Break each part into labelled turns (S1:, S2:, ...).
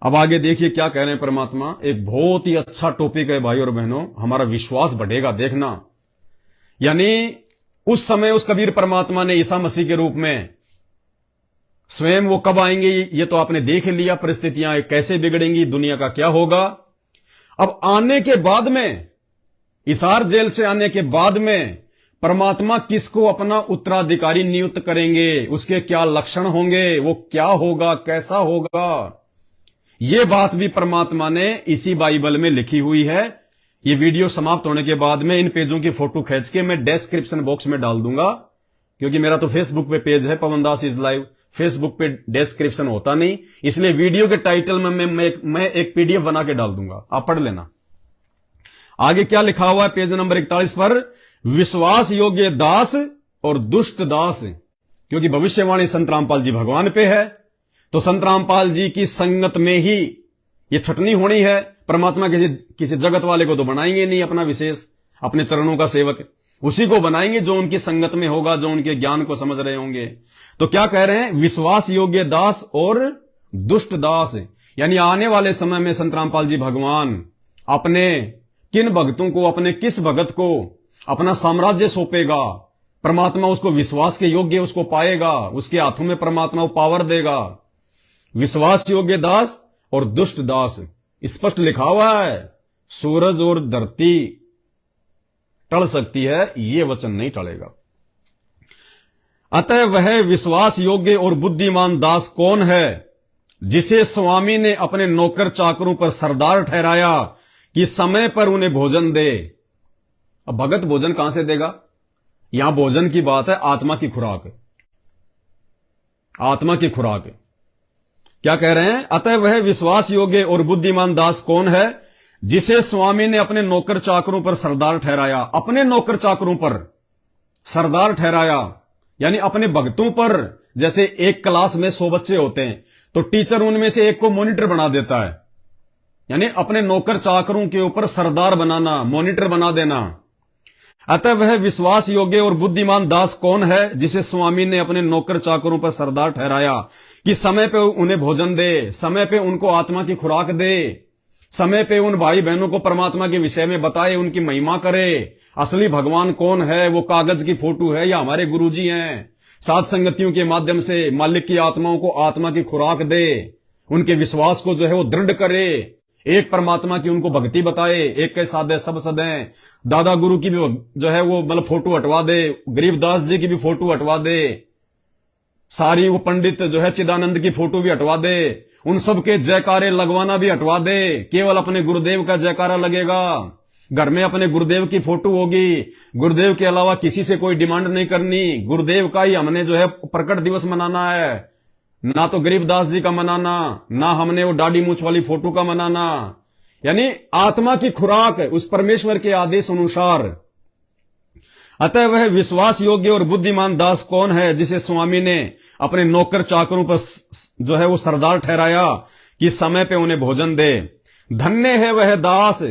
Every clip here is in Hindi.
S1: अब आगे देखिए क्या कह रहे हैं परमात्मा। एक बहुत ही अच्छा टॉपिक है भाई और बहनों, हमारा विश्वास बढ़ेगा देखना। यानी उस समय उस कबीर परमात्मा ने ईसा मसीह के रूप में स्वयं वो कब आएंगे ये तो आपने देख लिया, परिस्थितियां कैसे बिगड़ेंगी, दुनिया का क्या होगा। अब आने के बाद में, इसार जेल से आने के बाद में परमात्मा किसको अपना उत्तराधिकारी नियुक्त करेंगे, उसके क्या लक्षण होंगे, वो क्या होगा, कैसा होगा, ये बात भी परमात्मा ने इसी बाइबल में लिखी हुई है। ये वीडियो समाप्त होने के बाद में इन पेजों की फोटो खींच के मैं डिस्क्रिप्शन बॉक्स में डाल दूंगा, क्योंकि मेरा तो फेसबुक पे पेज है पवन दास इज लाइव, फेसबुक पे डिस्क्रिप्शन होता नहीं, इसलिए वीडियो के टाइटल में मैं एक पीडीएफ बना के डाल दूंगा, आप पढ़ लेना। आगे क्या लिखा हुआ है पेज नंबर 41 पर, विश्वास योग्य दास और दुष्ट दास, क्योंकि भविष्यवाणी संत रामपाल जी भगवान पे है, तो संत रामपाल जी की संगत में ही ये छटनी होनी है। परमात्मा किसी जगत वाले को तो बनाएंगे नहीं अपना विशेष, अपने चरणों का सेवक, उसी को बनाएंगे जो उनकी संगत में होगा, जो उनके ज्ञान को समझ रहे होंगे। तो क्या कह रहे हैं, विश्वास योग्य दास और दुष्ट दास, यानी आने वाले समय में संत रामपाल जी भगवान अपने किन भक्तों को, अपने किस भगत को अपना साम्राज्य सौंपेगा, परमात्मा उसको विश्वास के योग्य उसको पाएगा, उसके हाथों में परमात्मा वो पावर देगा। विश्वास योग्य दास और दुष्ट दास, स्पष्ट लिखा हुआ है। सूरज और धरती टल सकती है, ये वचन नहीं टलेगा। अतः वह विश्वास योग्य और बुद्धिमान दास कौन है, जिसे स्वामी ने अपने नौकर चाकरों पर सरदार ठहराया कि समय पर उन्हें भोजन दे। अब भगत भोजन कहां से देगा, यहां भोजन की बात है, आत्मा की खुराक, आत्मा की खुराक। क्या कह रहे हैं, अतः वह विश्वास योग्य और बुद्धिमान दास कौन है, जिसे स्वामी ने अपने नौकर चाकरों पर सरदार ठहराया। अपने नौकर चाकरों पर सरदार ठहराया, यानी अपने भक्तों पर। जैसे एक क्लास में 100 बच्चे होते हैं तो टीचर उनमें से एक को मॉनिटर बना देता है, यानी अपने नौकर चाकरों के ऊपर सरदार बनाना, मॉनिटर बना देना। अतः वह विश्वास योग्य और बुद्धिमान दास कौन है, जिसे स्वामी ने अपने नौकर चाकरों पर सरदार ठहराया कि समय पे उन्हें भोजन दे, समय पे उनको आत्मा की खुराक दे, समय पे उन भाई बहनों को परमात्मा के विषय में बताए, उनकी महिमा करे। असली भगवान कौन है, वो कागज की फोटो है या हमारे गुरुजी हैं। साध संगतियों के माध्यम से मालिक की आत्माओं को आत्मा की खुराक दे, उनके विश्वास को जो है वो दृढ़ करे, एक परमात्मा की उनको भक्ति बताए, एक के साधे सब सदें। दादा गुरु की भी जो है वो मतलब फोटो हटवा दे, गरीबदास जी की भी फोटो हटवा दे, सारी वो पंडित जो है चिदानंद की फोटो भी हटवा दे, उन सब के जयकारे लगवाना भी हटवा दे, केवल अपने गुरुदेव का जयकारा लगेगा। घर में अपने गुरुदेव की फोटो होगी, गुरुदेव के अलावा किसी से कोई डिमांड नहीं करनी, गुरुदेव का ही हमने जो है प्रकट दिवस मनाना है, ना तो गरीबदास जी का मनाना, ना हमने वो दाढ़ी मूछ वाली फोटो का मनाना। यानी आत्मा की खुराक उस परमेश्वर के आदेश अनुसार। अतः वह विश्वास योग्य और बुद्धिमान दास कौन है, जिसे स्वामी ने अपने नौकर चाकरों पर जो है वो सरदार ठहराया कि समय पे उन्हें भोजन दे। धन्य है वह दास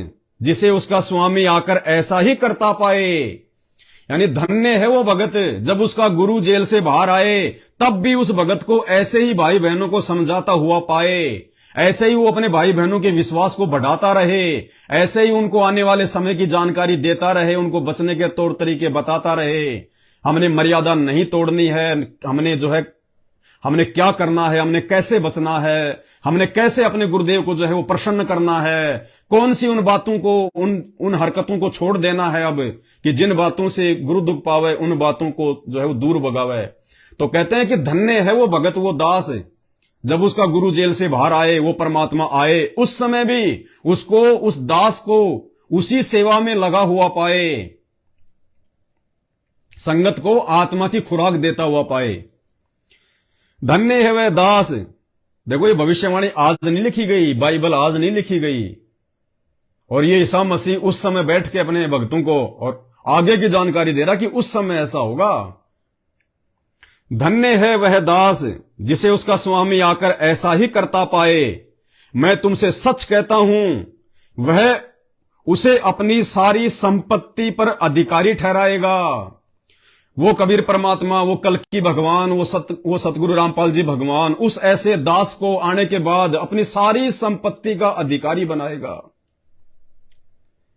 S1: जिसे उसका स्वामी आकर ऐसा ही करता पाए। यानी धन्य है वो भगत, जब उसका गुरु जेल से बाहर आए तब भी उस भगत को ऐसे ही भाई बहनों को समझाता हुआ पाए, ऐसे ही वो अपने भाई बहनों के विश्वास को बढ़ाता रहे, ऐसे ही उनको आने वाले समय की जानकारी देता रहे, उनको बचने के तौर तरीके बताता रहे। हमने मर्यादा नहीं तोड़नी है, हमने जो है हमने क्या करना है, हमने कैसे बचना है, हमने कैसे अपने गुरुदेव को जो है वो प्रसन्न करना है, कौन सी उन बातों को, उन हरकतों को छोड़ देना है अब कि जिन बातों से गुरु दुख पावे, उन बातों को जो है वो दूर भगावे। तो कहते हैं कि धन्य है वो भगत, वो दास, जब उसका गुरु जेल से बाहर आए, वो परमात्मा आए, उस समय भी उसको, उस दास को उसी सेवा में लगा हुआ पाए, संगत को आत्मा की खुराक देता हुआ पाए। धन्य है वह दास। देखो ये भविष्यवाणी आज नहीं लिखी गई, बाइबल आज नहीं लिखी गई, और ये ईसा मसीह उस समय बैठ के अपने भक्तों को और आगे की जानकारी दे रहा कि उस समय ऐसा होगा। धन्य है वह दास जिसे उसका स्वामी आकर ऐसा ही करता पाए। मैं तुमसे सच कहता हूं, वह उसे अपनी सारी संपत्ति पर अधिकारी ठहराएगा। वो कबीर परमात्मा, वो कल्कि भगवान, वो सतगुरु रामपाल जी भगवान उस ऐसे दास को आने के बाद अपनी सारी संपत्ति का अधिकारी बनाएगा।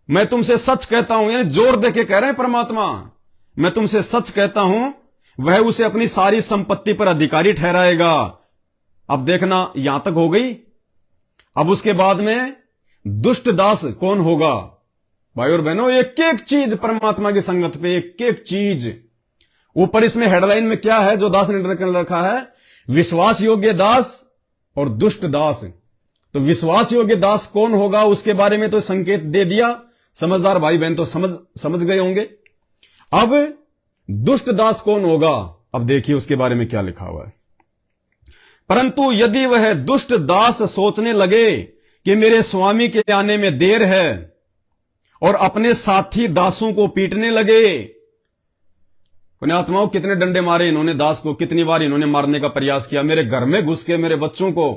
S1: मैं तुमसे सच कहता हूं, यानी जोर देके कह रहे हैं परमात्मा, मैं तुमसे सच कहता हूं, वह उसे अपनी सारी संपत्ति पर अधिकारी ठहराएगा। अब देखना, यहां तक हो गई। अब उसके बाद में दुष्ट दास कौन होगा? भाई और बहनों, एक एक चीज परमात्मा की संगत पे, एक एक चीज। ऊपर इसमें हेडलाइन में क्या है जो दास ने रखा है? विश्वास योग्य दास और दुष्ट दास। तो विश्वास योग्य दास कौन होगा उसके बारे में तो संकेत दे दिया, समझदार भाई बहन तो समझ गए होंगे। अब दुष्ट दास कौन होगा? अब देखिए उसके बारे में क्या लिखा हुआ है। परंतु यदि वह दुष्ट दास सोचने लगे कि मेरे स्वामी के आने में देर है और अपने साथी दासों को पीटने लगे। पुण्यात्माओं, कितने डंडे मारे इन्होंने दास को, कितनी बार इन्होंने मारने का प्रयास किया। मेरे घर में घुस के मेरे बच्चों को,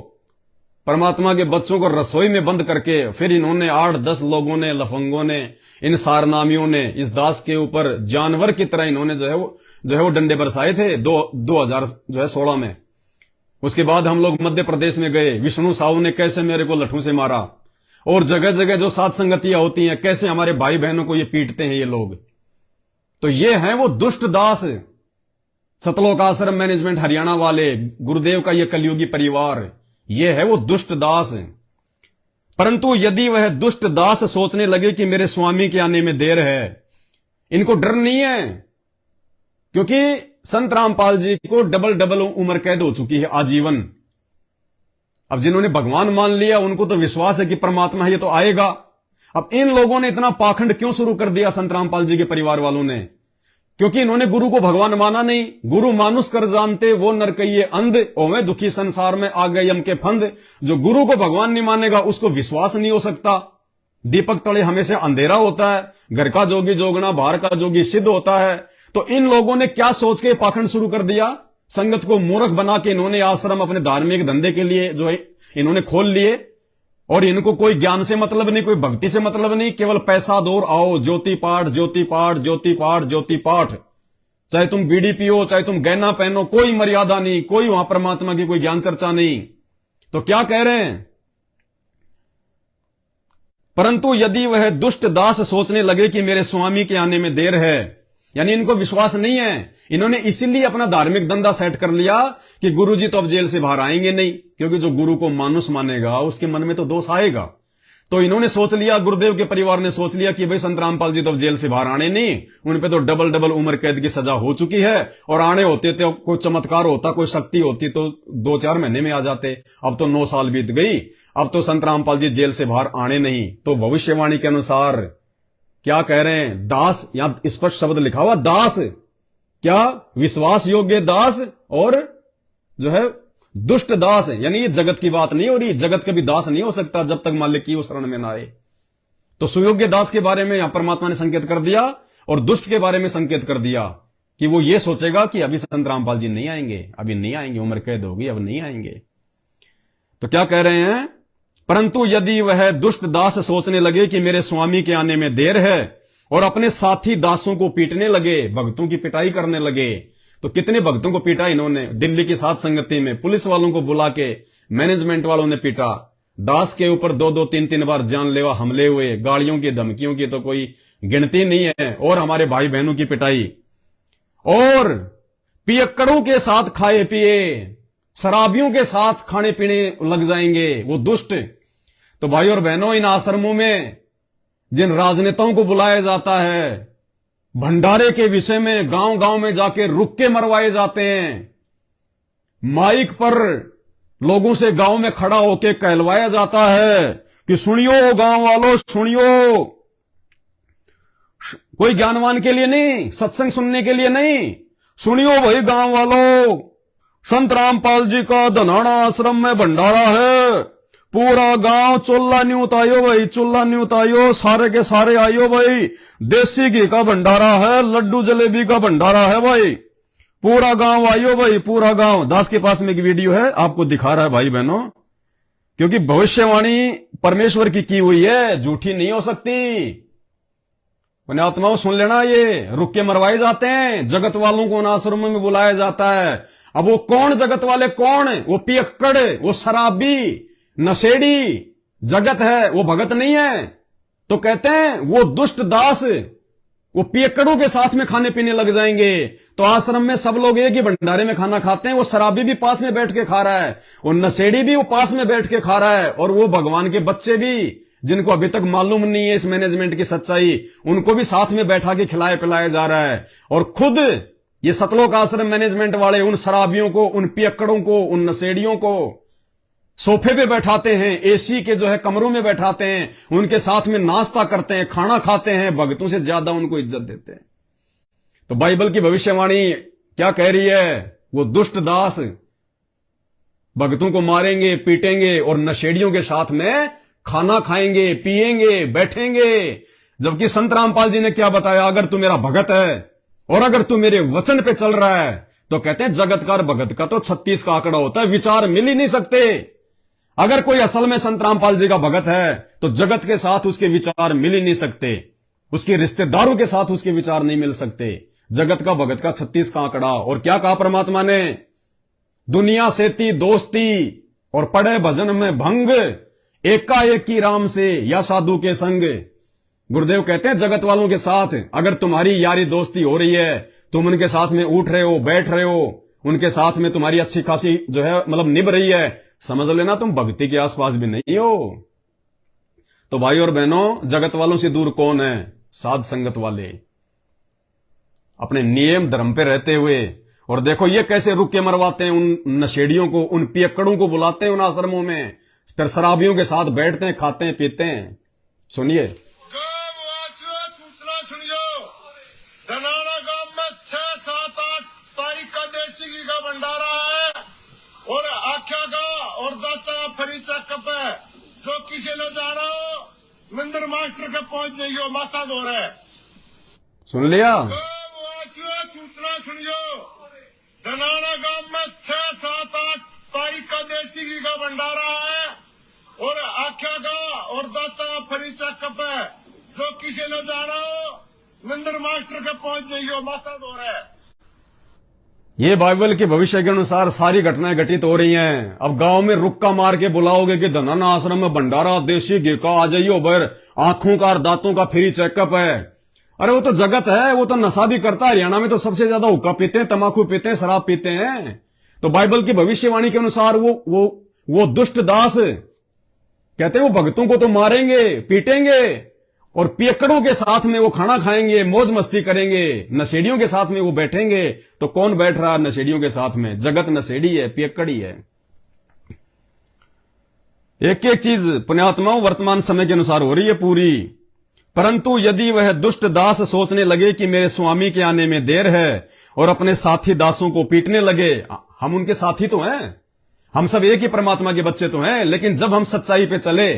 S1: परमात्मा के बच्चों को रसोई में बंद करके फिर इन्होंने 8-10 लोगों ने, लफंगों ने, इन सारनामियों ने इस दास के ऊपर जानवर की तरह इन्होंने जो है वो डंडे बरसाए थे 2016 में। उसके बाद हम लोग मध्य प्रदेश में गए, विष्णु साहू ने कैसे मेरे को लठू से मारा, और जगह जगह जो सात संगतियां होती हैं कैसे हमारे भाई बहनों को ये पीटते हैं ये लोग। तो ये हैं वो दुष्ट दास। सतलोक आश्रम मैनेजमेंट हरियाणा वाले, गुरुदेव का ये कलयुगी परिवार, ये है वो दुष्ट दास। परंतु यदि वह दुष्ट दास सोचने लगे कि मेरे स्वामी के आने में देर है, इनको डर नहीं है, क्योंकि संत रामपाल जी को डबल उम्र कैद हो चुकी है, आजीवन। अब जिन्होंने भगवान मान लिया उनको तो विश्वास है कि परमात्मा है, ये तो आएगा। अब इन लोगों ने इतना पाखंड क्यों शुरू कर दिया संत रामपाल जी के परिवार वालों ने? क्योंकि इन्होंने गुरु को भगवान माना नहीं। गुरु मानुष कर जानते वो नर कहिए अंध, ओवे दुखी संसार में आ गए यम के फंद। जो गुरु को भगवान नहीं मानेगा उसको विश्वास नहीं हो सकता। दीपक तले हमेशा अंधेरा होता है, घर का जोगी जोगना बाहर का जोगी सिद्ध होता है। तो इन लोगों ने क्या सोच के पाखंड शुरू कर दिया? संगत को मूर्ख बना के इन्होंने आश्रम अपने धार्मिक धंधे के लिए जो है इन्होंने खोल लिए, और इनको कोई ज्ञान से मतलब नहीं, कोई भक्ति से मतलब नहीं, केवल पैसा दो और आओ, ज्योति पाठ ज्योति पाठ ज्योति पाठ ज्योति पाठ। चाहे तुम बीड़ी पियो, चाहे तुम गहना पहनो, कोई मर्यादा नहीं, कोई वहां परमात्मा की कोई ज्ञान चर्चा नहीं। तो क्या कह रहे हैं? परंतु यदि वह दुष्ट दास सोचने लगे कि मेरे स्वामी के आने में देर है, यानी इनको विश्वास नहीं है, इन्होंने इसीलिए अपना धार्मिक धंधा सेट कर लिया कि गुरुजी तो अब जेल से बाहर आएंगे नहीं, क्योंकि जो गुरु को मानुष मानेगा उसके मन में तो दोष आएगा। तो इन्होंने सोच लिया, गुरुदेव के परिवार ने सोच लिया कि भाई संत रामपाल जी तो अब जेल से बाहर आने नहीं, उन पे तो डबल उम्र कैद की सजा हो चुकी है, और आने होते तो कोई चमत्कार होता, कोई शक्ति होती तो 2-4 महीने में आ जाते। अब तो 9 साल बीत गई, अब तो संत रामपाल जी जेल से बाहर आने नहीं। तो भविष्यवाणी के अनुसार क्या कह रहे हैं? दास, यहां स्पष्ट शब्द लिखा हुआ दास, क्या? विश्वास योग्य दास और जो है दुष्ट दास है। यानी ये जगत की बात नहीं हो रही, जगत कभी दास नहीं हो सकता जब तक मालिक की वो शरण में ना आए। तो सुयोग्य दास के बारे में यहां परमात्मा ने संकेत कर दिया, और दुष्ट के बारे में संकेत कर दिया कि वो ये सोचेगा कि अभी संत रामपाल जी नहीं आएंगे, अभी नहीं आएंगे, उम्र कैद होगी, अब नहीं आएंगे। तो क्या कह रहे हैं? परंतु यदि वह दुष्ट दास सोचने लगे कि मेरे स्वामी के आने में देर है और अपने साथी दासों को पीटने लगे, भक्तों की पिटाई करने लगे। तो कितने भक्तों को पीटा इन्होंने? दिल्ली की सात संगति में पुलिस वालों को बुला के मैनेजमेंट वालों ने पीटा। दास के ऊपर 2-2, 3-3 बार जानलेवा हमले हुए, गाड़ियों की धमकियों की तो कोई गिनती नहीं है। और हमारे भाई बहनों की पिटाई, और पियक्कड़ों के साथ खाए पिए, शराबियों के साथ खाने पीने लग जाएंगे वो दुष्ट। तो भाई और बहनों, इन आश्रमों में जिन राजनेताओं को बुलाया जाता है, भंडारे के विषय में गांव गांव में जाके रुक के मरवाए जाते हैं। माइक पर लोगों से गांव में खड़ा होके कहलवाया जाता है कि सुनियो गांव वालों, सुनियो। कोई ज्ञानवान के लिए नहीं, सत्संग सुनने के लिए नहीं, सुनियो भाई गांव वालों, संत रामपाल जी का धनाना आश्रम में भंडारा है, पूरा गांव चुल्ला न्यूत आयो भाई, चुल्ला न्यूत आयो, सारे के सारे आयो भाई, देसी घी का भंडारा है, लड्डू जलेबी का भंडारा है भाई, पूरा गांव आयो भाई, पूरा गांव। दास के पास में एक वीडियो है, आपको दिखा रहा है भाई बहनों, क्योंकि भविष्यवाणी परमेश्वर की हुई है, झूठी नहीं हो सकती। पुण्यात्माओं सुन लेना, ये रुक के मरवाए जाते हैं, जगत वालों को उन आश्रमों में बुलाया जाता है। अब वो कौन जगत वाले, कौन? वो पियक्कड़, वो शराबी, नशेड़ी जगत है, वो भगत नहीं है। तो कहते हैं वो दुष्ट दास, वो पियक्कड़ों के साथ में खाने पीने लग जाएंगे। तो आश्रम में सब लोग एक ही भंडारे में खाना खाते हैं, वो शराबी भी पास में बैठ के खा रहा है, वो नशेड़ी भी वो पास में बैठ के खा रहा है, और वो भगवान के बच्चे भी जिनको अभी तक मालूम नहीं है इस मैनेजमेंट की सच्चाई, उनको भी साथ में बैठा के खिलाया पिलाया जा रहा है। और खुद ये सतलोक आश्रम मैनेजमेंट वाले उन शराबियों को, उन पियक्कड़ों को, उन नशेड़ियों को सोफे पे बैठाते हैं, एसी के जो है कमरों में बैठाते हैं, उनके साथ में नाश्ता करते हैं, खाना खाते हैं, भक्तों से ज्यादा उनको इज्जत देते हैं। तो बाइबल की भविष्यवाणी क्या कह रही है? वो दुष्ट दास भक्तों को मारेंगे, पीटेंगे और नशेड़ियों के साथ में खाना खाएंगे, पिएंगे, बैठेंगे। जबकि संत रामपाल जी ने क्या बताया? अगर तू मेरा भगत है और अगर तू मेरे वचन पे चल रहा है, तो कहते हैं जगतकार भगत का तो 36 का आंकड़ा होता है, विचार मिल ही नहीं सकते। अगर कोई असल में संत रामपाल जी का भगत है तो जगत के साथ उसके विचार मिल ही नहीं सकते, उसके रिश्तेदारों के साथ उसके विचार नहीं मिल सकते। जगत का भगत का 36 का आंकड़ा। और क्या कहा परमात्मा ने? दुनिया से थी दोस्ती और पड़े भजन में भंग, एकाएक की राम से या साधु के संग। गुरुदेव कहते हैं जगत वालों के साथ अगर तुम्हारी यारी दोस्ती हो रही है, तुम उनके साथ में उठ रहे हो, बैठ रहे हो, उनके साथ में तुम्हारी अच्छी खासी जो है मतलब निभ रही है, समझ लेना तुम भक्ति के आसपास भी नहीं हो। तो भाई और बहनों, जगत वालों से दूर कौन है? साध संगत वाले, अपने नियम धर्म पे रहते हुए। और देखो ये कैसे रुक के मरवाते हैं उन नशेड़ियों को, उन पियक्कड़ों को बुलाते हैं उन आश्रमों में, फिर शराबियों के साथ बैठते हैं, खाते हैं, पीते हैं। सुनिए,
S2: सूचना सुनियो, धनाना गांव में 6, 7, 8 तारीख का देसी घी का भंडारा है और आख्या का और दाता फरी चक्कप है। जो किसी ने जाना हो मंदिर मास्टर के पहुंच जाइयो, माता दो रहे।
S1: सुन लिया?
S2: सूचना सुनियो, धनाना गांव में 6, 7, 8 तारीख का देसी घी का भंडारा है और आख्या का और दाता फरी चक्कप है। जो किसी ने जाना हो मंदिर मास्टर के पहुंच जाइयो, माता दो रहे।
S1: ये बाइबल के भविष्य के अनुसार सारी घटनाएं घटित हो रही हैं। अब गांव में रुक्का मार के बुलाओगे कि धनाना आश्रम में भंडारा देसी घी का, आ जाइयो बर, आंखों का और दांतों का फ्री चेकअप है। अरे वो तो जगत है, वो तो नशा भी करता है। हरियाणा में तो सबसे ज्यादा हुक्का पीते हैं, तंबाकू पीते हैं, शराब पीते हैं। तो बाइबल की भविष्यवाणी के अनुसार वो दुष्ट दास कहते हैं वो भक्तों को तो मारेंगे, पीटेंगे और पियक्कड़ों के साथ में वो खाना खाएंगे, मौज मस्ती करेंगे, नशेड़ियों के साथ में वो बैठेंगे। तो कौन बैठ रहा है नशेड़ियों के साथ में? जगत नशेड़ी है, पियक्कड़ी है। एक एक चीज पुण्यात्माओं वर्तमान समय के अनुसार हो रही है पूरी। परंतु यदि वह दुष्ट दास सोचने लगे कि मेरे स्वामी के आने में देर है और अपने साथी दासों को पीटने लगे, हम उनके साथी तो हैं, हम सब एक ही परमात्मा के बच्चे तो हैं, लेकिन जब हम सच्चाई पे चले,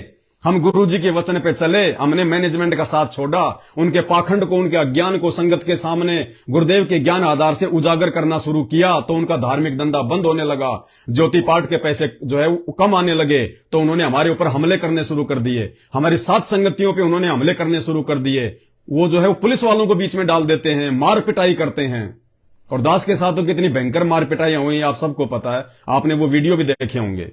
S1: हम गुरु जी के वचन पे चले, हमने मैनेजमेंट का साथ छोड़ा, उनके पाखंड को, उनके अज्ञान को संगत के सामने गुरुदेव के ज्ञान आधार से उजागर करना शुरू किया, तो उनका धार्मिक धंधा बंद होने लगा। ज्योति पाठ के पैसे जो है कम आने लगे, तो उन्होंने हमारे ऊपर हमले करने शुरू कर दिए, हमारी साथ संगतियों पे उन्होंने हमले करने शुरू कर दिए। वो जो है वो पुलिस वालों को बीच में डाल देते हैं, मार पिटाई करते हैं। और दास के साथ तो कितनी भयंकर मार पिटाई हुई आप सबको पता है, आपने वो वीडियो भी देखे होंगे।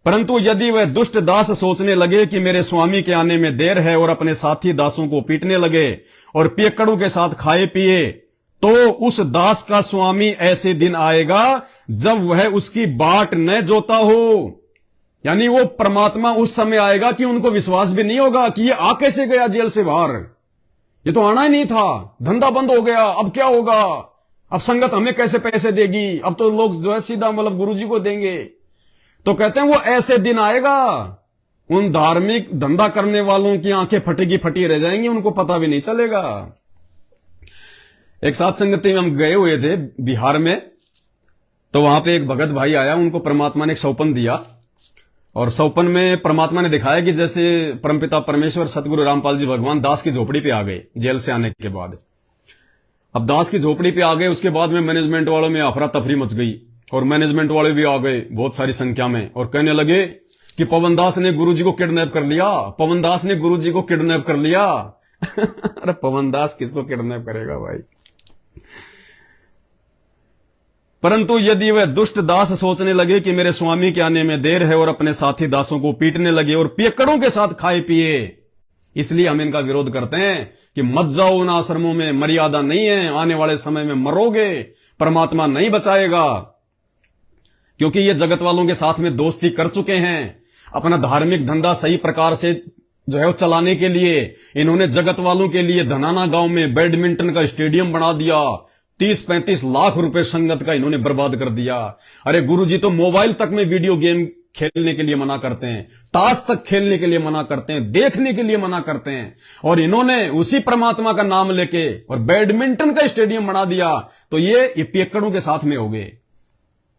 S1: परंतु यदि वह दुष्ट दास सोचने लगे कि मेरे स्वामी के आने में देर है और अपने साथी दासों को पीटने लगे और पियक्कड़ों के साथ खाए पिए, तो उस दास का स्वामी ऐसे दिन आएगा जब वह उसकी बाट न जोता हो। यानी वो परमात्मा उस समय आएगा कि उनको विश्वास भी नहीं होगा कि ये आ कैसे गया जेल से बाहर, ये तो आना ही नहीं था, धंधा बंद हो गया, अब क्या होगा, अब संगत हमें कैसे पैसे देगी, अब तो लोग जो है सीधा मतलब गुरुजी को देंगे। तो कहते हैं वो ऐसे दिन आएगा, उन धार्मिक धंधा करने वालों की आंखें फटी रह जाएंगी, उनको पता भी नहीं चलेगा। एक साथ संगति में हम गए हुए थे बिहार में, तो वहां पे एक भगत भाई आया, उनको परमात्मा ने एक सौपन दिया और सौपन में परमात्मा ने दिखाया कि जैसे परमपिता परमेश्वर सतगुरु रामपाल जी भगवान दास की झोपड़ी पे आ गए जेल से आने के बाद। अब दास की झोपड़ी पे आ गए, उसके बाद में मैनेजमेंट वालों में अफरा तफरी मच गई और मैनेजमेंट वाले भी आ गए बहुत सारी संख्या में और कहने लगे कि पवन दास ने गुरुजी को किडनैप कर लिया, पवन दास ने गुरुजी को किडनैप कर लिया। अरे पवन दास किसको किडनैप करेगा भाई। परंतु यदि वह दुष्ट दास सोचने लगे कि मेरे स्वामी के आने में देर है और अपने साथी दासों को पीटने लगे और पियक्कड़ों के साथ खाए पिए, इसलिए हम इनका विरोध करते हैं कि मत जाओ उन आश्रमों में, मर्यादा नहीं है, आने वाले समय में मरोगे, परमात्मा नहीं बचाएगा। क्योंकि ये जगत वालों के साथ में दोस्ती कर चुके हैं। अपना धार्मिक धंधा सही प्रकार से जो है वो चलाने के लिए इन्होंने जगत वालों के लिए धनाना गांव में बैडमिंटन का स्टेडियम बना दिया। 30-35 लाख रुपए संगत का इन्होंने बर्बाद कर दिया। अरे गुरुजी तो मोबाइल तक में वीडियो गेम खेलने के लिए मना करते हैं, ताश तक खेलने के लिए मना करते हैं, देखने के लिए मना करते हैं, और इन्होंने उसी परमात्मा का नाम लेके और बैडमिंटन का स्टेडियम बना दिया। तो ये पियक्कड़ों के साथ में हो गए।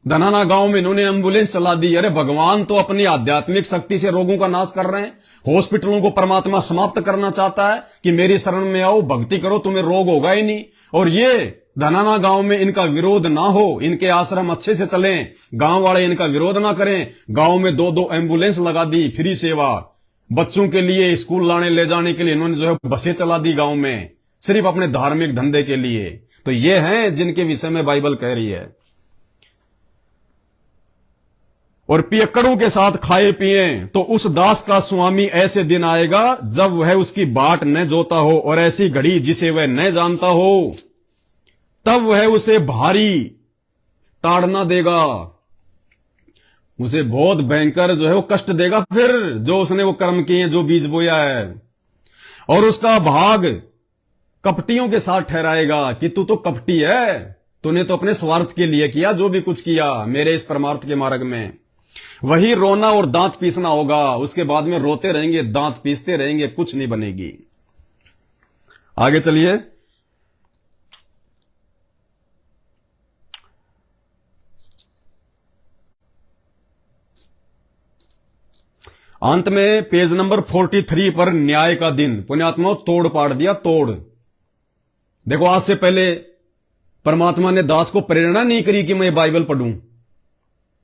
S1: धनाना गांव में इन्होंने एम्बुलेंस चला दी। अरे भगवान तो अपनी आध्यात्मिक शक्ति से रोगों का नाश कर रहे हैं। हॉस्पिटलों को परमात्मा समाप्त करना चाहता है कि मेरी शरण में आओ, भक्ति करो, तुम्हें रोग होगा ही नहीं। और ये धनाना गांव में इनका विरोध ना हो, इनके आश्रम अच्छे से चलें, गांव वाले इनका विरोध ना करें। गांव में 2-2 एम्बुलेंस लगा दी, फ्री सेवा, बच्चों के लिए स्कूल लाने ले जाने के लिए इन्होंने जो है बसें चला दी गांव में, सिर्फ अपने धार्मिक धंधे के लिए। तो ये हैं जिनके विषय में बाइबल कह रही है। और पियक्कड़ों के साथ खाए पिए, तो उस दास का स्वामी ऐसे दिन आएगा जब वह उसकी बाट न जोता हो, और ऐसी घड़ी जिसे वह न जानता हो, तब वह उसे भारी ताड़ना देगा, उसे बहुत भयंकर जो है वो कष्ट देगा। फिर जो उसने वो कर्म किए, जो बीज बोया है, और उसका भाग कपटियों के साथ ठहराएगा कि तू तो कपटी है, तूने तो अपने स्वार्थ के लिए किया जो भी कुछ किया मेरे इस परमार्थ के मार्ग में। वही रोना और दांत पीसना होगा। उसके बाद में रोते रहेंगे, दांत पीसते रहेंगे, कुछ नहीं बनेगी। आगे चलिए। अंत में पेज नंबर 43 पर न्याय का दिन, पुण्यात्मा तोड़ पाड़ दिया, तोड़। देखो, आज से पहले परमात्मा ने दास को प्रेरणा नहीं करी कि मैं बाइबल पढ़ूं,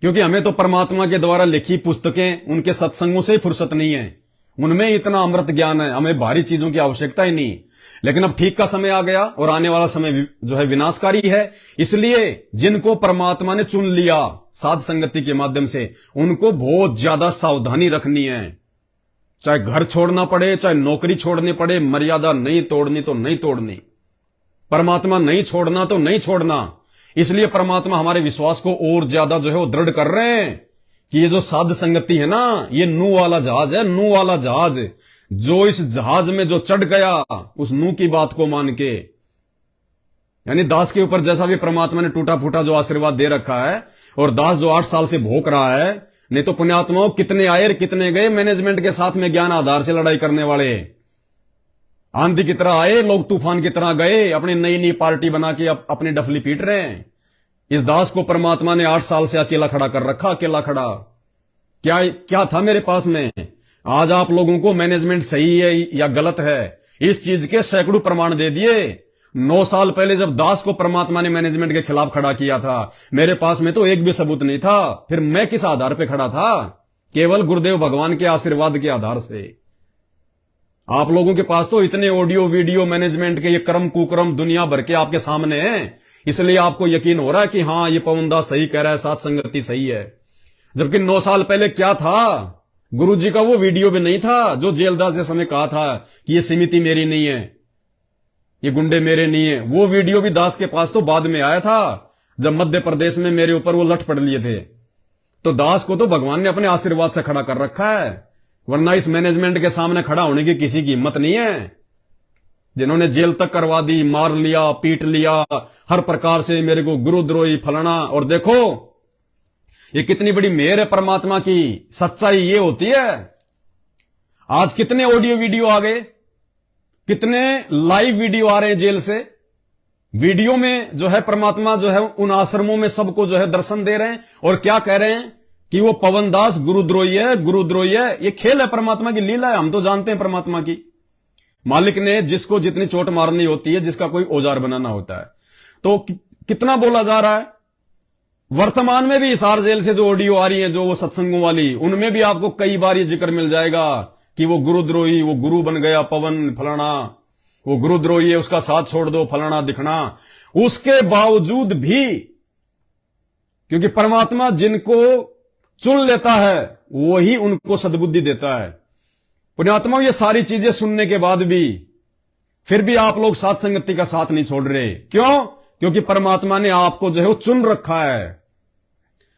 S1: क्योंकि हमें तो परमात्मा के द्वारा लिखी पुस्तकें, उनके सत्संगों से ही फुर्सत नहीं है, उनमें इतना अमृत ज्ञान है, हमें भारी चीजों की आवश्यकता ही नहीं। लेकिन अब ठीक का समय आ गया और आने वाला समय जो है विनाशकारी है। इसलिए जिनको परमात्मा ने चुन लिया साध संगति के माध्यम से, उनको बहुत ज्यादा सावधानी रखनी है। चाहे घर छोड़ना पड़े, चाहे नौकरी छोड़नी पड़े, मर्यादा नहीं तोड़नी तो नहीं तोड़नी, परमात्मा नहीं छोड़ना तो नहीं छोड़ना। इसलिए परमात्मा हमारे विश्वास को और ज्यादा जो है वो दृढ़ कर रहे हैं कि ये जो साध संगति है ना, ये नूह वाला जहाज है, नूह वाला जहाज। जो इस जहाज में जो चढ़ गया, उस नूह की बात को मान के, यानी दास के ऊपर जैसा भी परमात्मा ने टूटा फूटा जो आशीर्वाद दे रखा है, और दास जो 8 साल से भोग रहा है, नहीं तो पुण्यात्माओं कितने आए कितने गए मैनेजमेंट के साथ में ज्ञान आधार से लड़ाई करने वाले, आंधी की तरह आए, लोग तूफान की तरह गए, अपनी नई नई पार्टी बना के अपनी डफली पीट रहे हैं। इस दास को परमात्मा ने 8 साल से अकेला खड़ा कर रखा, अकेला खड़ा। क्या था मेरे पास में? आज आप लोगों को मैनेजमेंट सही है या गलत है, इस चीज के सैकड़ों प्रमाण दे दिए। 9 साल पहले जब दास को परमात्मा ने मैनेजमेंट के खिलाफ खड़ा किया था, मेरे पास में तो एक भी सबूत नहीं था। फिर मैं किस आधार पे खड़ा था? केवल गुरुदेव भगवान के आशीर्वाद के आधार से। आप लोगों के पास तो इतने ऑडियो वीडियो मैनेजमेंट के ये कर्म कुकर्म दुनिया भर के आपके सामने हैं, इसलिए आपको यकीन हो रहा है कि हाँ ये पवन दास सही कह रहा है, साथ संगति सही है। जबकि 9 साल पहले क्या था? गुरुजी का वो वीडियो भी नहीं था जो जेलदास जैसे समय कहा था कि ये समिति मेरी नहीं है, ये गुंडे मेरे नहीं है। वो वीडियो भी दास के पास तो बाद में आया था, जब मध्य प्रदेश में मेरे ऊपर वो लठ पड़ लिए थे। तो दास को तो भगवान ने अपने आशीर्वाद से खड़ा कर रखा है, वरना इस मैनेजमेंट के सामने खड़ा होने की किसी की हिम्मत नहीं है। जिन्होंने जेल तक करवा दी, मार लिया, पीट लिया, हर प्रकार से मेरे को गुरुद्रोही फलाना। और देखो ये कितनी बड़ी मेहर है परमात्मा की, सच्चाई ये होती है। आज कितने ऑडियो वीडियो आ गए, कितने लाइव वीडियो आ रहे हैं जेल से। वीडियो में जो है परमात्मा जो है उन आश्रमों में सबको जो है दर्शन दे रहे हैं, और क्या कह रहे हैं कि वो पवन दास गुरुद्रोही है, गुरुद्रोही है। ये खेल है, परमात्मा की लीला है। हम तो जानते हैं परमात्मा की, मालिक ने जिसको जितनी चोट मारनी होती है, जिसका कोई औजार बनाना होता है। तो कितना बोला जा रहा है। वर्तमान में भी हिसार जेल से जो ऑडियो आ रही है, जो वो सत्संगों वाली, उनमें भी आपको कई बार ये जिक्र मिल जाएगा कि वो गुरुद्रोही, वो गुरु बन गया पवन फलाना, वो गुरुद्रोही है, उसका साथ छोड़ दो, फलाना दिखना। उसके बावजूद भी, क्योंकि परमात्मा जिनको चुन लेता है वही उनको सद्बुद्धि देता है। पुण्यात्मा, ये सारी चीजें सुनने के बाद भी फिर भी आप लोग साथ संगति का साथ नहीं छोड़ रहे। क्यों? क्योंकि परमात्मा ने आपको जो है वो चुन रखा है।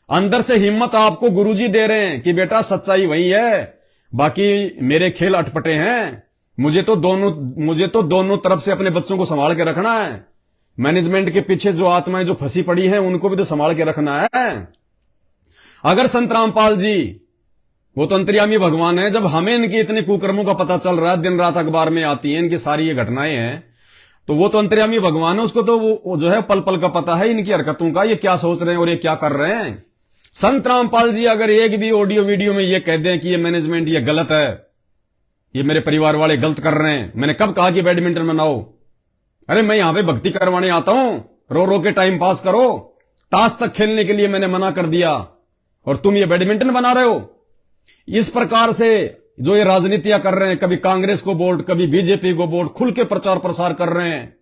S1: अंदर से हिम्मत आपको गुरुजी दे रहे हैं कि बेटा सच्चाई वही है, बाकी मेरे खेल अटपटे हैं। मुझे तो दोनों तरफ से अपने बच्चों को संभाल के रखना है। मैनेजमेंट के पीछे जो आत्माएं जो फंसी पड़ी हैं उनको भी तो संभाल के रखना है। अगर संत रामपाल जी, वो तो अंतर्यामी भगवान है, जब हमें इनके इतने कुकर्मों का पता चल रहा है, दिन रात अखबार में आती है इनकी सारी ये घटनाएं हैं, तो वो तो अंतर्यामी भगवान है, उसको तो वो जो है पल पल का पता है इनकी हरकतों का, ये क्या सोच रहे हैं और ये क्या कर रहे हैं। संत रामपाल जी अगर एक भी ऑडियो वीडियो में ये कह दें कि ये मैनेजमेंट ये गलत है, ये मेरे परिवार वाले गलत कर रहे हैं, मैंने कब कहा कि बैडमिंटन बनाओ? अरे मैं यहां पे भक्ति करवाने आता हूं, रो रो के टाइम पास करो, ताश तक खेलने के लिए मैंने मना कर दिया और तुम ये बैडमिंटन बना रहे हो। इस प्रकार से जो ये राजनीतियां कर रहे हैं, कभी कांग्रेस को वोट, कभी बीजेपी को वोट, खुल के प्रचार प्रसार कर रहे हैं।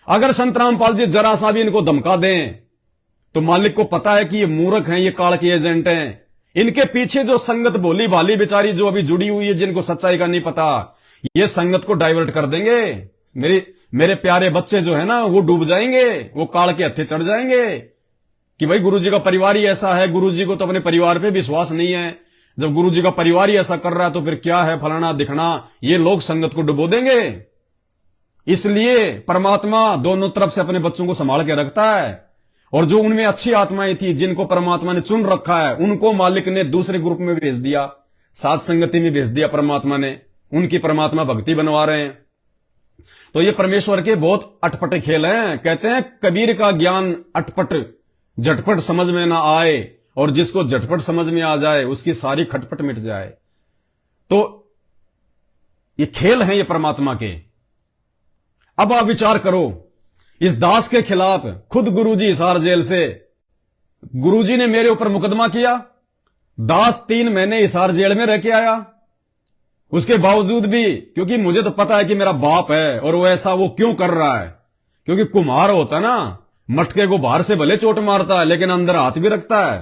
S1: अगर संत रामपाल जी जरा सा भी इनको धमका दें तो मालिक को पता है कि ये मूर्ख हैं, ये काल के एजेंट हैं। इनके पीछे जो संगत भोली भाली बेचारी जो अभी जुड़ी हुई है, जिनको सच्चाई का नहीं पता, ये संगत को डाइवर्ट कर देंगे। मेरे प्यारे बच्चे जो है ना वो डूब जाएंगे, वो काल के हत्थे चढ़ जाएंगे कि भाई गुरुजी का परिवार ही ऐसा है, गुरुजी को तो अपने परिवार पे विश्वास नहीं है। जब गुरुजी का परिवार ही ऐसा कर रहा है तो फिर क्या है, फलाना दिखना, ये लोग संगत को डुबो देंगे। इसलिए परमात्मा दोनों तरफ से अपने बच्चों को संभाल के रखता है, और जो उनमें अच्छी आत्माएं थी जिनको परमात्मा ने चुन रखा है, उनको मालिक ने दूसरे ग्रुप में भेज दिया, साथ संगति में भेज दिया परमात्मा ने, उनकी परमात्मा भक्ति बनवा रहे हैं। तो ये परमेश्वर के बहुत अटपटे खेल हैं। कहते हैं कबीर का ज्ञान अटपट, झटपट समझ में ना आए, और जिसको झटपट समझ में आ जाए उसकी सारी खटपट मिट जाए। तो ये खेल हैं ये परमात्मा के। अब आप विचार करो, इस दास के खिलाफ खुद गुरुजी हिसार जेल से, गुरुजी ने मेरे ऊपर मुकदमा किया, दास 3 महीने हिसार जेल में रह के आया। उसके बावजूद भी, क्योंकि मुझे तो पता है कि मेरा बाप है और वो ऐसा वो क्यों कर रहा है, क्योंकि कुम्हार होता ना, मटके को बाहर से भले चोट मारता है लेकिन अंदर हाथ भी रखता है।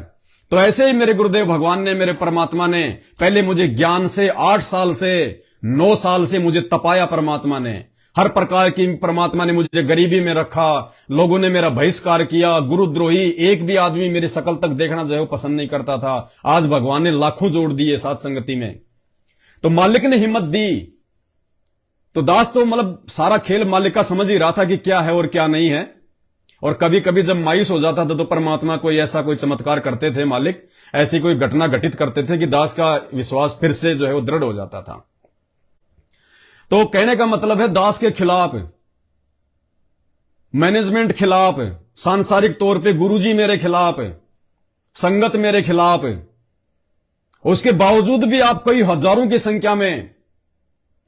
S1: तो ऐसे ही मेरे गुरुदेव भगवान ने, मेरे परमात्मा ने पहले मुझे ज्ञान से 8 साल से 9 साल से मुझे तपाया। परमात्मा ने हर प्रकार की, परमात्मा ने मुझे गरीबी में रखा, लोगों ने मेरा बहिष्कार किया, गुरुद्रोही, एक भी आदमी मेरी शकल तक देखना जो है वो पसंद नहीं करता था। आज भगवान ने लाखों जोड़ दिए साथ संगति में, तो मालिक ने हिम्मत दी। तो दास तो मतलब सारा खेल मालिक का समझ ही रहा था कि क्या है और क्या नहीं है। और कभी कभी जब मायूस हो जाता था तो परमात्मा कोई ऐसा कोई चमत्कार करते थे, मालिक ऐसी कोई घटना घटित करते थे कि दास का विश्वास फिर से जो है वो दृढ़ हो जाता था। तो कहने का मतलब है दास के खिलाफ, मैनेजमेंट खिलाफ, सांसारिक तौर पे गुरुजी मेरे खिलाफ, संगत मेरे खिलाफ, उसके बावजूद भी आप कई हजारों की संख्या में,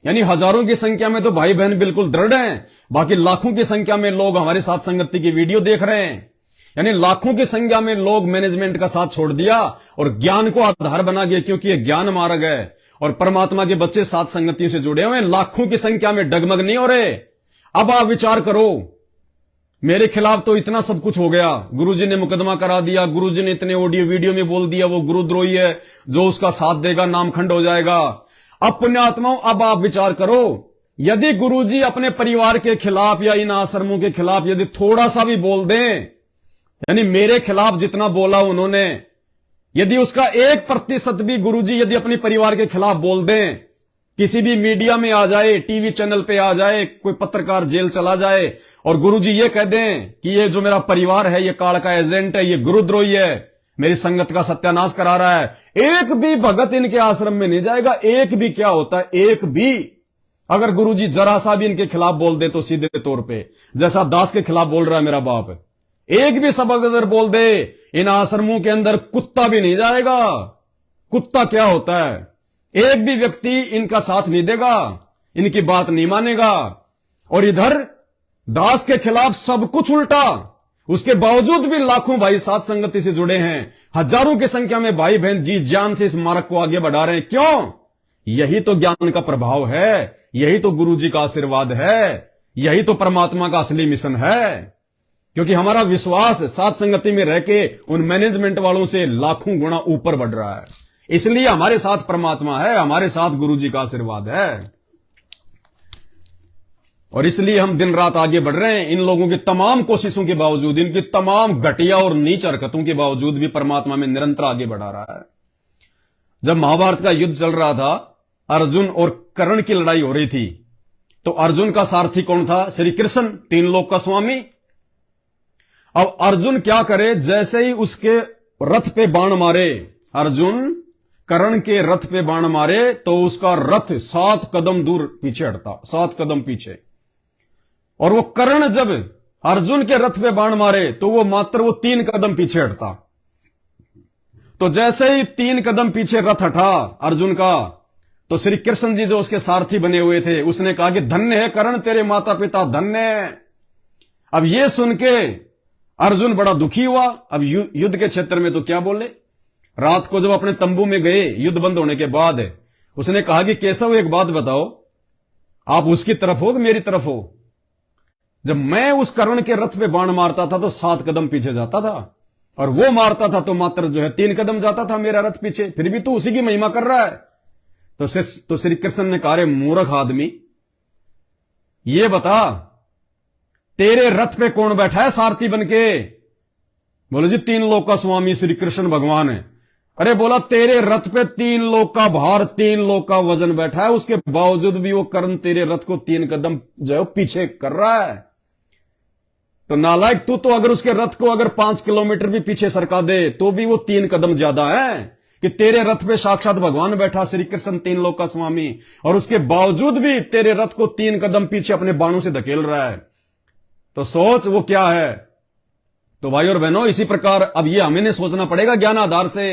S1: यानी हजारों की संख्या में तो भाई बहन बिल्कुल दृढ़ हैं, बाकी लाखों की संख्या में लोग हमारे साथ संगति की वीडियो देख रहे हैं। यानी लाखों की संख्या में लोग मैनेजमेंट का साथ छोड़ दिया और ज्ञान को आधार बना गया, क्योंकि ये ज्ञान मार्ग है और परमात्मा के बच्चे साथ संगतियों से जुड़े हुए, लाखों की संख्या में डगमग नहीं हो रहे। अब आप विचार करो, मेरे खिलाफ तो इतना सब कुछ हो गया, गुरुजी ने मुकदमा करा दिया, गुरुजी ने इतने ऑडियो वीडियो में बोल दिया वो गुरुद्रोही है, जो उसका साथ देगा नाम खंड हो जाएगा। अब पुण्यात्माओं, अब आप विचार करो, यदि गुरुजी अपने परिवार के खिलाफ या इन आश्रमों के खिलाफ यदि थोड़ा सा भी बोल दें, यानी मेरे खिलाफ जितना बोला उन्होंने, यदि उसका 1% भी गुरुजी यदि अपने परिवार के खिलाफ बोल दें, किसी भी मीडिया में आ जाए, टीवी चैनल पे आ जाए, कोई पत्रकार जेल चला जाए और गुरुजी ये कह दें कि ये जो मेरा परिवार है ये काल का एजेंट है, ये गुरुद्रोही है, मेरी संगत का सत्यानाश करा रहा है, एक भी भगत इनके आश्रम में नहीं जाएगा। एक भी क्या होता है, एक भी अगर गुरुजी जरा सा भी इनके खिलाफ बोल दे तो सीधे तौर पे, जैसा दास के खिलाफ बोल रहा है मेरा बाप, एक भी सब अगर बोल दे, इन आश्रमों के अंदर कुत्ता भी नहीं जाएगा। कुत्ता क्या होता है, एक भी व्यक्ति इनका साथ नहीं देगा, इनकी बात नहीं मानेगा। और इधर दास के खिलाफ सब कुछ उल्टा, उसके बावजूद भी लाखों भाई साथ संगति से जुड़े हैं, हजारों की संख्या में भाई बहन जी जान से इस मार्ग को आगे बढ़ा रहे हैं। क्यों? यही तो ज्ञान का प्रभाव है। यही तो गुरु जी का आशीर्वाद है, यही तो परमात्मा का असली मिशन है। क्योंकि हमारा विश्वास साथ संगति में रह के उन मैनेजमेंट वालों से लाखों गुना ऊपर बढ़ रहा है। इसलिए हमारे साथ परमात्मा है, हमारे साथ गुरु जी का आशीर्वाद है, और इसलिए हम दिन रात आगे बढ़ रहे हैं। इन लोगों की तमाम कोशिशों के बावजूद, इनकी तमाम घटिया और नीच हरकतों के बावजूद भी परमात्मा में निरंतर आगे बढ़ा रहा है। जब महाभारत का युद्ध चल रहा था, अर्जुन और कर्ण की लड़ाई हो रही थी, तो अर्जुन का सारथी कौन था? श्री कृष्ण, तीन लोक का स्वामी। अब अर्जुन क्या करे, जैसे ही उसके रथ पे बाण मारे, अर्जुन कर्ण के रथ पे बाण मारे, तो उसका रथ 7 कदम दूर पीछे हटता, 7 कदम पीछे। और वो कर्ण जब अर्जुन के रथ पे बाण मारे, तो वो मात्र 3 कदम पीछे हटता। तो जैसे ही 3 कदम पीछे रथ हटा अर्जुन का, तो श्री कृष्ण जी जो उसके सारथी बने हुए थे, उसने कहा कि धन्य है कर्ण, तेरे माता पिता धन्य है। अब ये सुन के अर्जुन बड़ा दुखी हुआ। अब युद्ध के क्षेत्र में तो क्या बोले, रात को जब अपने तंबू में गए युद्ध बंद होने के बाद, उसने कहा कि केशव एक बात बताओ, आप उसकी तरफ हो कि मेरी तरफ हो? जब मैं उस कर्ण के रथ पे बाण मारता था तो 7 कदम पीछे जाता था, और वो मारता था तो मात्र 3 कदम जाता था मेरा रथ पीछे, फिर भी तू उसी की महिमा कर रहा है। तो श्री कृष्ण ने कहा, रे मूर्ख आदमी, ये बता तेरे रथ पे कौन बैठा है सारथी बनके? बोले जी 3 लोक का स्वामी श्री कृष्ण भगवान है। अरे बोला, तेरे रथ पे 3 लोक का भार, 3 लोक का वजन बैठा है, उसके बावजूद भी वो कर्ण तेरे रथ को 3 कदम जो है पीछे कर रहा है। तो नालायक, तू तो अगर उसके रथ को अगर 5 किलोमीटर भी पीछे सरका दे तो भी वो 3 कदम ज्यादा है, कि तेरे रथ पे साक्षात भगवान बैठा श्री कृष्ण 3 लोक का स्वामी, और उसके बावजूद भी तेरे रथ को 3 कदम पीछे अपने बाणों से धकेल रहा है। तो सोच वो क्या है। तो भाई और बहनों, इसी प्रकार अब ये हमें सोचना पड़ेगा ज्ञान आधार से,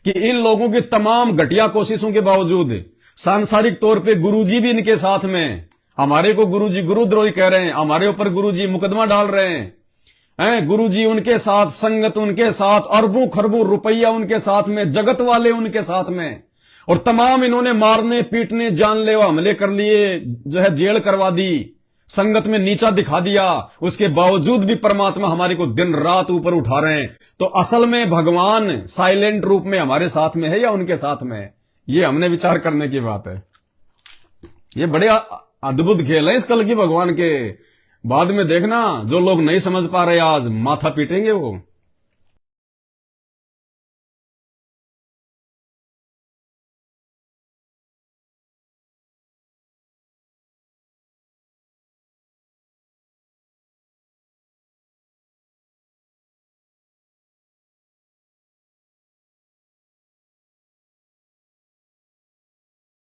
S1: कि इन लोगों की तमाम घटिया कोशिशों के बावजूद सांसारिक तौर पे गुरुजी भी इनके साथ में, हमारे को गुरुजी गुरुद्रोही कह रहे हैं, हमारे ऊपर गुरुजी मुकदमा डाल रहे हैं, गुरुजी उनके साथ, संगत उनके साथ, अरबों खरबों रुपया उनके साथ में, जगत वाले उनके साथ में, और तमाम इन्होंने मारने पीटने जानलेवा हमले कर लिए, जो है जेल करवा दी, संगत में नीचा दिखा दिया। उसके बावजूद भी परमात्मा हमारे को दिन रात ऊपर उठा रहे हैं। तो असल में भगवान साइलेंट रूप में हमारे साथ में है या उनके साथ में है, ये हमने विचार करने की बात है। ये बड़े अद्भुत खेल है इस कल की भगवान के। बाद में देखना जो लोग नहीं समझ पा रहे आज माथा पीटेंगे वो।